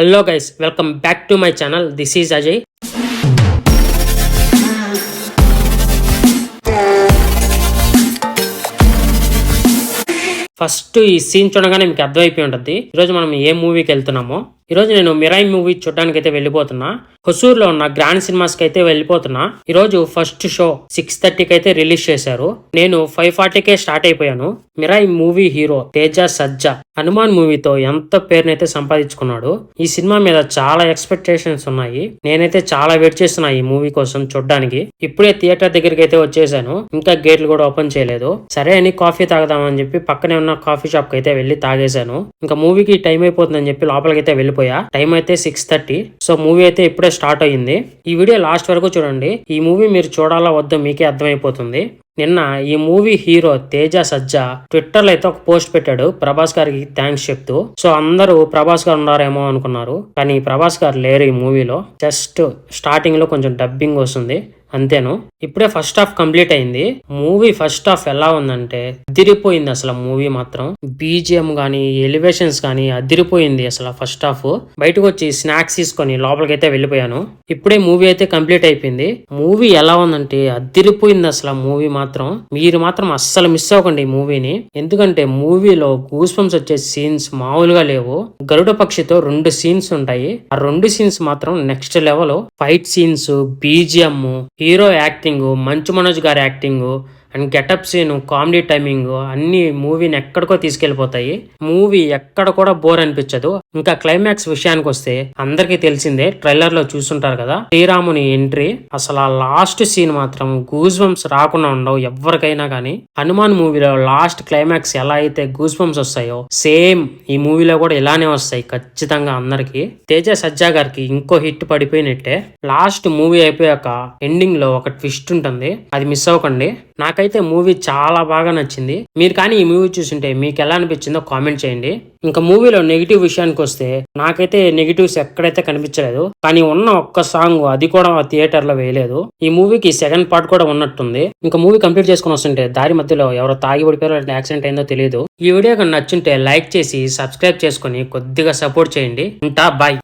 Hello guys, welcome back to my channel. This is Ajay. First ఈ scene చూడగానే మీకు అర్థమైపోయి ఉంటుంది ఈరోజు మనం ఏ మూవీకి వెళ్తున్నామో. ఈరోజు నేను మిరాయి మూవీ చూడడానికి అయితే వెళ్ళిపోతున్నా. హొసూర్లో ఉన్న గ్రాండ్ సినిమాస్ కి అయితే వెళ్ళిపోతున్నా. ఈరోజు ఫస్ట్ షో 6:30కి అయితే రిలీజ్ చేశారు. నేను 5:40కే స్టార్ట్ అయిపోయాను. మిరాయి మూవీ హీరో తేజ సజ్జా హనుమాన్ మూవీతో ఎంత పేరునైతే సంపాదించుకున్నాడు. ఈ సినిమా మీద చాలా ఎక్స్పెక్టేషన్స్ ఉన్నాయి. నేనైతే చాలా వెయిట్ చేస్తున్నా ఈ మూవీ కోసం చూడడానికి. ఇప్పుడే థియేటర్ దగ్గరికి అయితే వచ్చేసాను. ఇంకా గేట్లు కూడా ఓపెన్ చేయలేదు. సరే అని కాఫీ తాగదామని చెప్పి పక్కనే ఉన్న కాఫీ షాప్ కి అయితే వెళ్ళి తాగేశాను. ఇంకా మూవీకి టైం అయిపోతుందని చెప్పి లోపలికి అయితే వెళ్ళిపోయా. టైం అయితే 6:30. సో మూవీ అయితే ఇప్పుడే స్టార్ట్ అయ్యింది. ఈ వీడియో లాస్ట్ వరకు చూడండి. ఈ మూవీ మీరు చూడాలా వద్దో మీకే అర్థమైపోతుంది. నిన్న ఈ మూవీ హీరో తేజ సజ్జా ట్విట్టర్ లో అయితే ఒక పోస్ట్ పెట్టాడు ప్రభాస్ గారికి థ్యాంక్స్ చెప్తూ. సో అందరూ ప్రభాస్ గారు ఉన్నారేమో అనుకున్నారు, కానీ ప్రభాస్ గారు లేరు ఈ మూవీలో. జస్ట్ స్టార్టింగ్ లో కొంచెం డబ్బింగ్ వస్తుంది అంతేను. ఇప్పుడే ఫస్ట్ హాఫ్ కంప్లీట్ అయింది. మూవీ ఫస్ట్ హాఫ్ ఎలా ఉందంటే అదిరిపోయింది. అసలు మూవీ మాత్రం బీజిఎం గానీ ఎలివేషన్స్ గానీ అదిరిపోయింది. అసలు ఫస్ట్ హాఫ్ బయటకు వచ్చి స్నాక్స్ తీసుకొని లోపలికైతే వెళ్ళిపోయాను. ఇప్పుడే మూవీ అయితే కంప్లీట్ అయిపోయింది. మూవీ ఎలా ఉందంటే అదిరిపోయింది. అసలు మూవీ మాత్రం మీరు మాత్రం అస్సలు మిస్ అవ్వకండి ఈ మూవీని. ఎందుకంటే మూవీలో గూస్ బంప్స్ వచ్చే సీన్స్ మామూలుగా లేవు. గరుడ పక్షితో 2 సీన్స్ ఉంటాయి. ఆ 2 సీన్స్ మాత్రం next level. Fight scenes, BGM, hero acting, Manchu Manoj గారి acting and getup scene, comedy timing అన్ని మూవీని ఎక్కడికో తీసుకెళ్లిపోతాయి. మూవీ ఎక్కడ కూడా బోర్ అనిపించదు. ఇంకా క్లైమాక్స్ విషయానికి వస్తే అందరికీ తెలిసిందే, ట్రైలర్ లో చూసుంటారు కదా, శ్రీరాముని ఎంట్రీ. అసలు ఆ లాస్ట్ సీన్ మాత్రం గూస్ బంప్స్ రాకుండా ఉండవు ఎవరికైనా కానీ. హనుమాన్ మూవీలో లాస్ట్ క్లైమాక్స్ ఎలా అయితే గూస్ బంప్స్ వస్తాయో సేమ్ ఈ మూవీలో కూడా ఇలానే వస్తాయి ఖచ్చితంగా అందరికి. తేజ సజ్జా గారికి ఇంకో హిట్ పడిపోయినట్టే. లాస్ట్ మూవీ అయిపోయాక ఎండింగ్ లో ఒక ట్విస్ట్ ఉంటుంది, అది మిస్ అవ్వకండి. నాకైతే మూవీ చాలా బాగా నచ్చింది. మీరు కానీ ఈ మూవీ చూసింటే మీకు ఎలా అనిపించిందో కామెంట్ చేయండి. ఇంకా మూవీలో నెగిటివ్ విషయానికి వస్తే నాకైతే నెగిటివ్స్ ఎక్కడైతే కనిపించలేదు. కానీ ఉన్న ఒక్క సాంగ్ అది కూడా థియేటర్ లో వేయలేదు. ఈ మూవీకి సెకండ్ పార్ట్ కూడా ఉన్నట్టుంది. ఇంకా మూవీ కంప్లీట్ చేసుకుని వస్తుంటే దారి మధ్యలో ఎవరో తాగి పడిపోయారో యాక్సిడెంట్ అయిందో తెలియదు. ఈ వీడియో కన్నా నచ్చుంటే లైక్ చేసి సబ్స్క్రైబ్ చేసుకుని కొద్దిగా సపోర్ట్ చేయండి. ఉంటా, బాయ్.